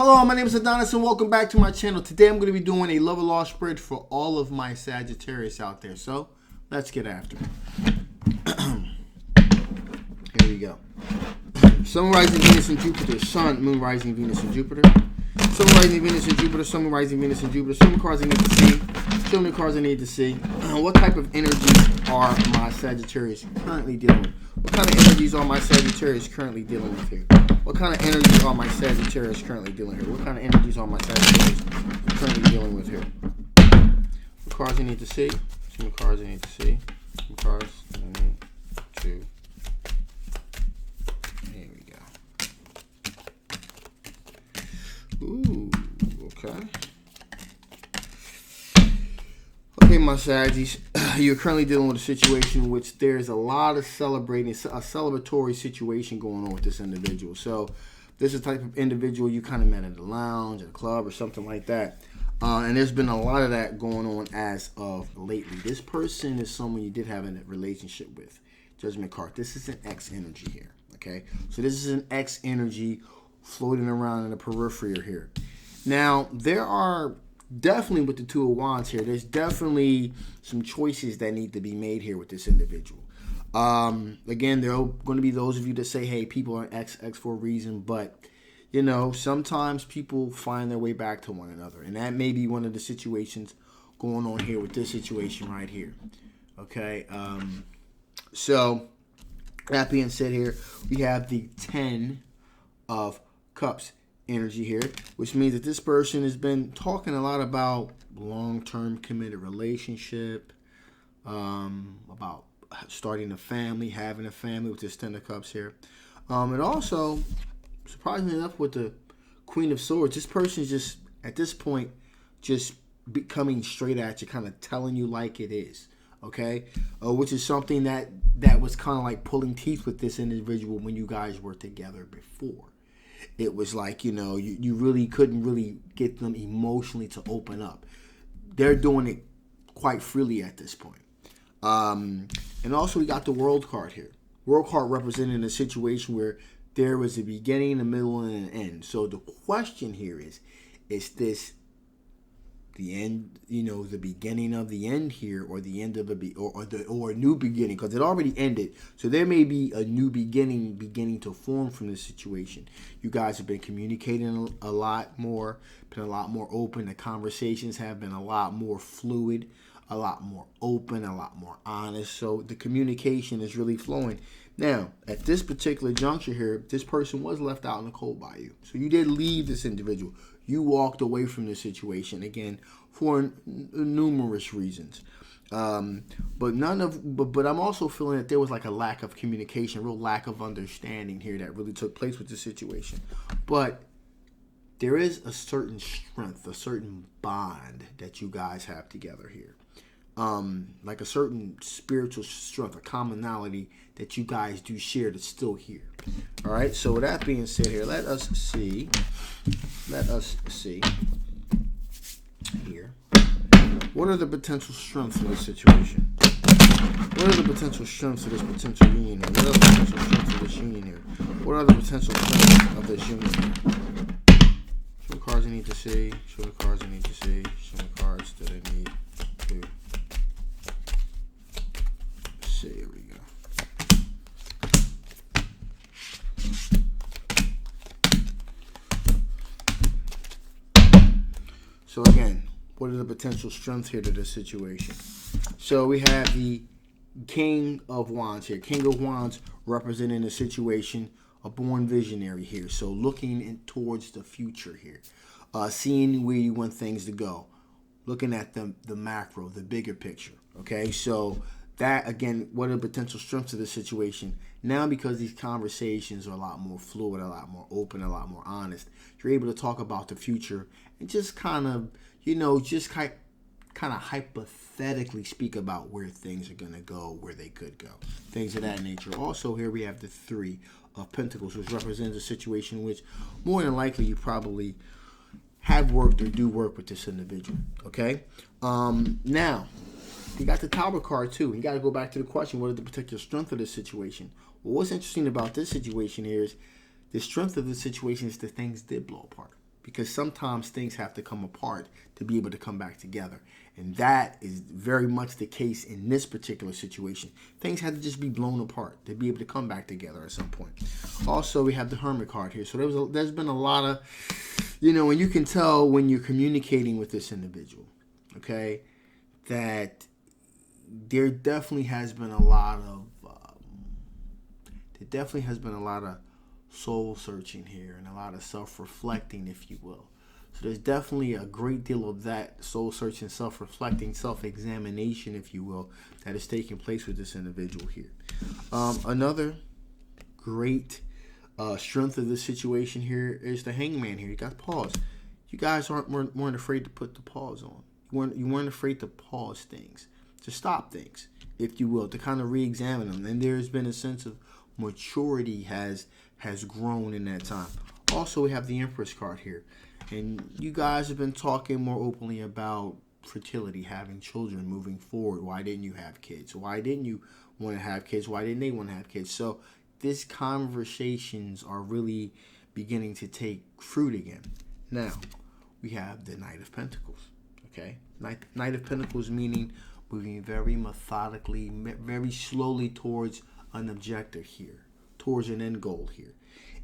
Hello, my name is Adonis and welcome back to my channel. Today I'm going to be doing a love or loss spread for all of my Sagittarius out there. So, let's get after it. Here we go. Sun, rising Venus and Jupiter. Sun, Moon, rising Venus and Jupiter. Sun, rising Venus and Jupiter. Sun, Moon, rising Venus and Jupiter. Show me cards I need to see. Show me the cards I need to see. What type of energies are my Sagittarius currently dealing with? What kind of energies are my Sagittarius currently dealing with here? What kind of energies are my Sagittarius currently dealing here? What kind of energies are my Sagittarius currently dealing with here? What cards I need to see? Show me cards I need to see. Some cards I need to. Here we go. Ooh, okay. Okay, my Saggies, you're currently dealing with a situation in which there's a lot of celebratory situation going on with this individual. So this is the type of individual you kind of met at a lounge, at a club, or something like that. And there's been a lot of that going on as of lately. This person is someone you did have a relationship with. Judgment card. This is an X energy here. Okay, so this is an X energy floating around in the periphery here. Now, there are definitely, with the Two of Wands here, there's definitely some choices that need to be made here with this individual. Again, there are going to be those of you that say, hey, people are X for a reason, but, you know, sometimes people find their way back to one another, and that may be one of the situations going on here with this situation right here. Okay, so that being said here, we have the 10 of Cups energy here, which means that this person has been talking a lot about long-term committed relationship, about starting a family, having a family with this 10 of Cups here. And also, surprisingly enough, with the Queen of Swords, this person is just, at this point, just coming straight at you, kind of telling you like it is, okay? Which is something that was kind of like pulling teeth with this individual when you guys were together before. It was like, you know, you really couldn't really get them emotionally to open up. They're doing it quite freely at this point. And also we got the World card here. World card representing a situation where there was a beginning, a middle, and an end. So the question here is this the end, you know, the beginning of the end here, or the end of or a new beginning, because it already ended. So there may be a new beginning to form from this situation. You guys have been communicating a lot more, been a lot more open. The conversations have been a lot more fluid, a lot more open, a lot more honest. So the communication is really flowing. Now, at this particular juncture here, this person was left out in the cold by you. So you did leave this individual. You walked away from this situation, again, for numerous reasons. But I'm also feeling that there was like a lack of communication, a real lack of understanding here that really took place with the situation. But there is a certain strength, a certain bond that you guys have together here. Like a certain spiritual strength, a commonality that you guys do share that's still here. All right, so with that being said here, let us see here. What are the potential strengths of this situation? What are the potential strengths of this potential union here? What are the potential strengths of this union here? What are the potential strengths of this union here? Show the cards I need to see. Show the cards I need to see. Show the cards that I need to see. Here we go. So again, what are the potential strengths here to this situation? So we have the King of Wands here. King of Wands representing a situation, a born visionary here. So looking towards the future here. Seeing where you want things to go. Looking at the macro, the bigger picture. Okay, so that, again, what are the potential strengths of this situation? Now, because these conversations are a lot more fluid, a lot more open, a lot more honest, you're able to talk about the future and just kind of, you know, just kind of hypothetically speak about where things are going to go, where they could go, things of that nature. Also, here we have the Three of Pentacles, which represents a situation in which more than likely you probably have worked or do work with this individual. Okay, now you got the Tower card too. You got to go back to the question: what is the particular strength of this situation? Well, what's interesting about this situation here is the strength of the situation is that things did blow apart. because sometimes things have to come apart to be able to come back together. And that is very much the case in this particular situation. Things had to just be blown apart to be able to come back together at some point. Also, we have the Hermit card here. So there's been a lot of, and you can tell when you're communicating with this individual, okay, that there definitely has been a lot of soul searching here and a lot of self-reflecting, if you will. So there's definitely a great deal of that soul searching, self-reflecting, self-examination, if you will, that is taking place with this individual here. Another great strength of this situation here is the Hangman here. You got pause. You guys weren't afraid to put the pause on. You weren't afraid to pause things, to stop things, if you will, to kind of re-examine them. And there's been a sense of maturity has grown in that time. Also, we have the Empress card here. And you guys have been talking more openly about fertility, having children, moving forward. Why didn't you have kids? Why didn't you want to have kids? Why didn't they want to have kids? So these conversations are really beginning to take fruit again. Now, we have the Knight of Pentacles. Okay? Knight of Pentacles meaning moving very methodically, very slowly towards an objective here, towards an end goal here.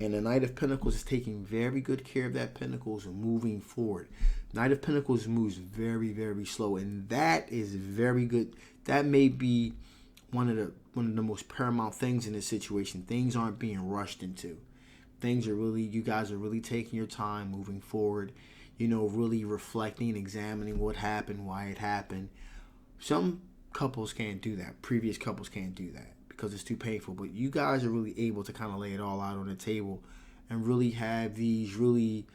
And the Knight of Pentacles is taking very good care of that Pentacles and moving forward. Knight of Pentacles moves very, very slow, and that is very good. That may be one of the most paramount things in this situation. Things aren't being rushed into. You guys are really taking your time moving forward. Really reflecting, examining what happened, why it happened. Some couples can't do that. Previous couples can't do that, because it's too painful. But you guys are really able to kind of lay it all out on the table and really have these really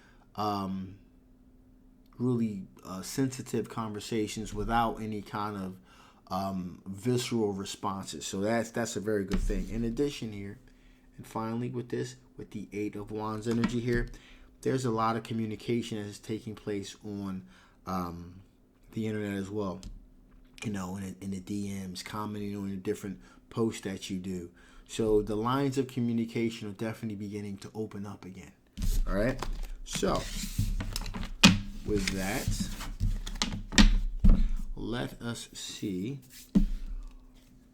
sensitive conversations without any kind of visceral responses. So that's a very good thing. In addition here, and finally with the 8 of Wands energy here, there's a lot of communication that is taking place on the internet as well. In the DMs, commenting on the different posts that you do. So the lines of communication are definitely beginning to open up again. All right. So with that, let us see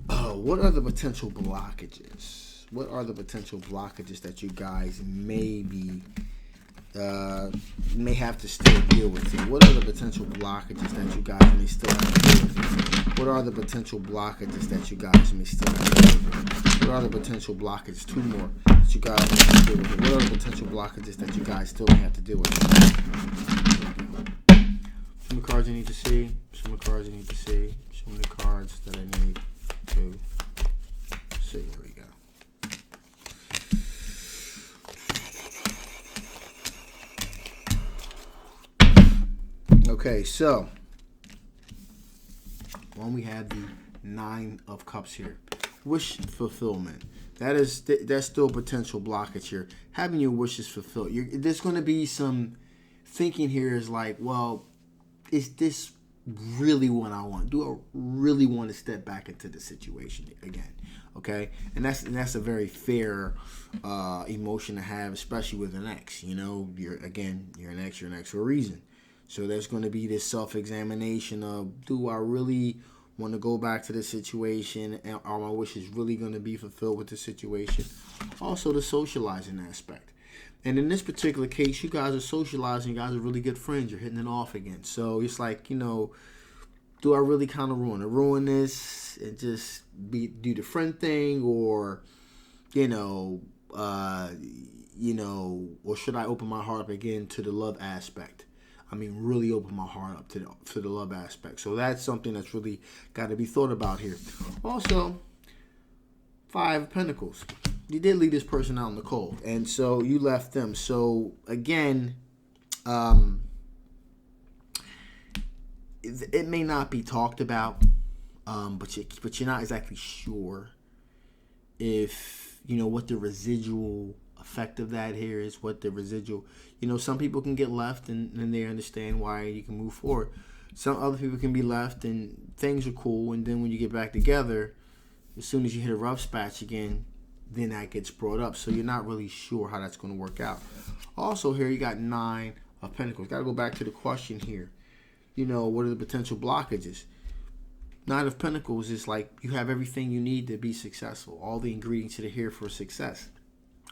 what are the potential blockages. What are the potential blockages that you guys may have to still deal with here? What are the potential blockages that you guys may still have to deal with? What are the potential blockages that you guys may still have to deal with? What are the potential blockages? 2 more that you guys may have to deal with. What are the potential blockages that you guys still may have to deal with? Some of the cards I need to see. Some of the cards I need to see. Some of the cards that I need to see. There we go. Okay, so when we have the 9 of Cups here, wish fulfillment. That's still potential blockage here. Having your wishes fulfilled. There's going to be some thinking here is like, well, is this really what I want? Do I really want to step back into the situation again? Okay, and that's a very fair emotion to have, especially with an ex. You're an ex for a reason. So there's going to be this self-examination of, do I really want to go back to the situation, and are my wishes really going to be fulfilled with the situation? Also, the socializing aspect. And in this particular case, you guys are socializing. You guys are really good friends. You're hitting it off again. So it's like, do I really kind of ruin this and just do the friend thing, or, or should I open my heart up again to the love aspect? Really open my heart up to the love aspect. So that's something that's really got to be thought about here. Also, 5 of Pentacles. You did leave this person out in the cold, and so you left them. So again, it may not be talked about, but you're not exactly sure if what the residual effect of that here is, what the residual, some people can get left and they understand why you can move forward. Some other people can be left and things are cool, and then when you get back together, as soon as you hit a rough patch again, then that gets brought up. So you're not really sure how that's going to work out. Also here you got 9 of Pentacles. Got to go back to the question here. You know, what are the potential blockages? Nine of Pentacles is like you have everything you need to be successful. All the ingredients that are here for success.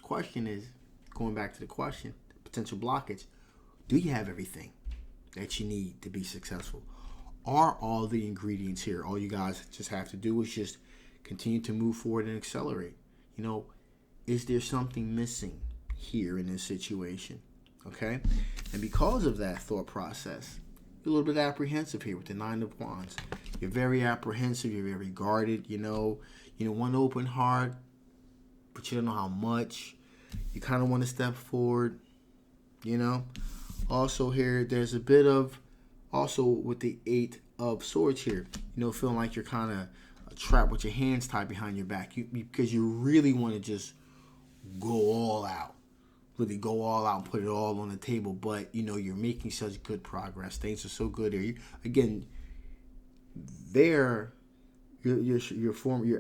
Question is, going back to the question, potential blockage, do you have everything that you need to be successful? Are all the ingredients here? All you guys just have to do is just continue to move forward and accelerate. You know, is there something missing here in this situation? Okay? And because of that thought process, you're a little bit apprehensive here with the Nine of Wands. You're very apprehensive. You're very guarded. You know, one open heart, but you don't know how much. You kind of want to step forward, you know. Also here, there's a bit of, also with the Eight of Swords here, you know, feeling like you're kind of trapped with your hands tied behind your back. Because you really want to just go all out. Really go all out and put it all on the table. But, you know, you're making such good progress. Things are so good here. Again, your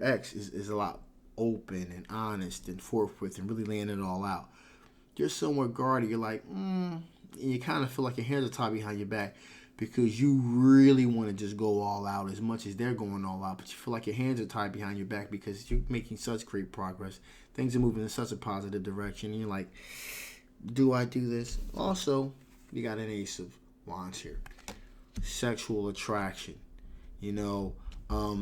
ex is a lot open and honest and forthwith and really laying it all out. You're somewhat guarded. You're like, and you kind of feel like your hands are tied behind your back because you really want to just go all out as much as they're going all out. But you feel like your hands are tied behind your back because you're making such great progress. Things are moving in such a positive direction. And you're like, do I do this? Also, you got an Ace of Wands here. Sexual attraction. You know,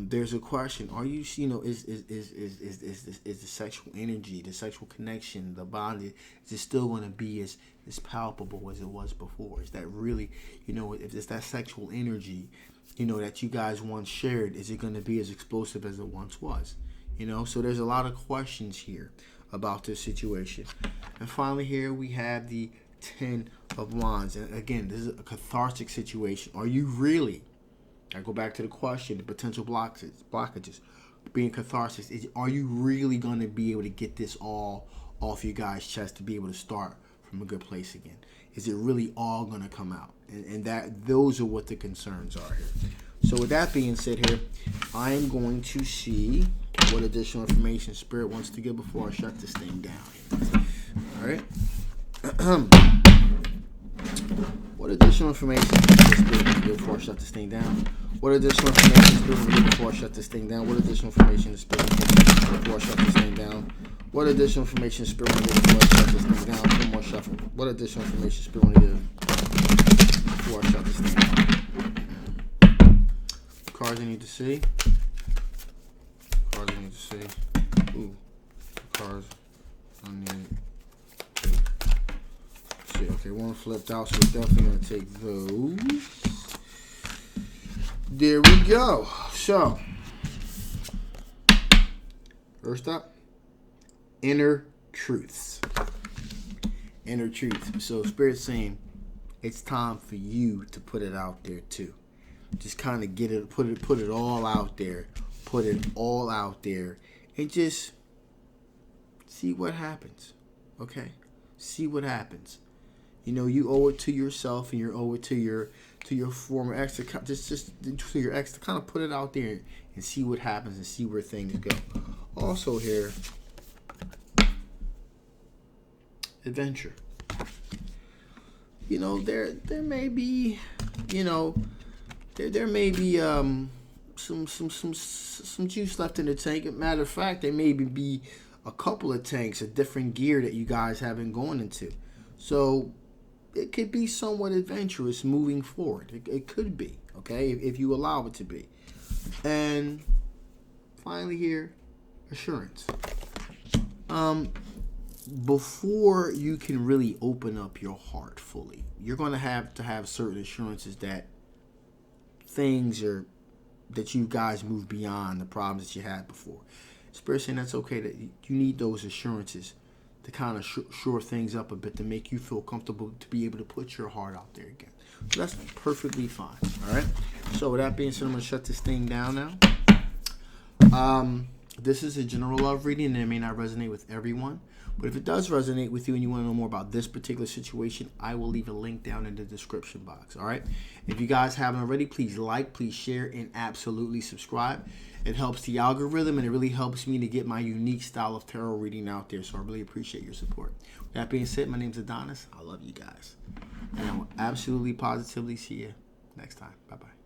there's a question. Are you, you know, is the sexual energy, the sexual connection, the bond, is it still going to be as palpable as it was before? Is that really, you know, if it's that sexual energy, you know, that you guys once shared, is it going to be as explosive as it once was? You know, so there's a lot of questions here about this situation. And finally here we have the Ten of Wands. And again, this is a cathartic situation. Are you really, I go back to the question, the potential blockages, being catharsis. Are you really going to be able to get this all off your guys' chest to be able to start from a good place again? Is it really all going to come out? And those are what the concerns are here. So with that being said here, I am going to see what additional information Spirit wants to give before I shut this thing down. All right. What additional information does Spirit want to give before I shut this thing down? What additional information does Spirit want to give before I shut this thing down? What additional information does Spirit want to give before I shut this thing down? What additional information does Spirit want to give before I shut this thing down? One more shuffle. What additional information does Spirit want to give before I shut this thing down? Cards I need to see. Cards I need to see. Ooh. Cards I need to see. Okay, one flipped out, so we're definitely going to take those. There we go. So, first up, inner truths. Inner truth. So, Spirit's saying it's time for you to put it out there too. Just kind of get it, put it all out there. Put it all out there, and just see what happens. Okay, see what happens. You know, you owe it to yourself, and you owe it to your former ex, just to your ex, to kind of put it out there and see what happens and see where things go. Also here, adventure. You know, there may be, you know, there may be some juice left in the tank. Matter of fact, there may be a couple of tanks of different gear that you guys haven't gone into. So it could be somewhat adventurous moving forward. It could be, okay, if you allow it to be. And finally here, assurance. Before you can really open up your heart fully, you're going to have certain assurances that things are, that you guys move beyond the problems that you had before. Spirit saying that's okay, that you need those assurances to kind of shore things up a bit, to make you feel comfortable to be able to put your heart out there again. So that's perfectly fine. All right. So with that being said, I'm going to shut this thing down now. This is a general love reading, and it may not resonate with everyone. But if it does resonate with you and you want to know more about this particular situation, I will leave a link down in the description box. All right. If you guys haven't already, please like, please share, and absolutely subscribe. It helps the algorithm, and it really helps me to get my unique style of tarot reading out there. So I really appreciate your support. With that being said, my name's Adonis. I love you guys. And absolutely positively see you next time. Bye-bye.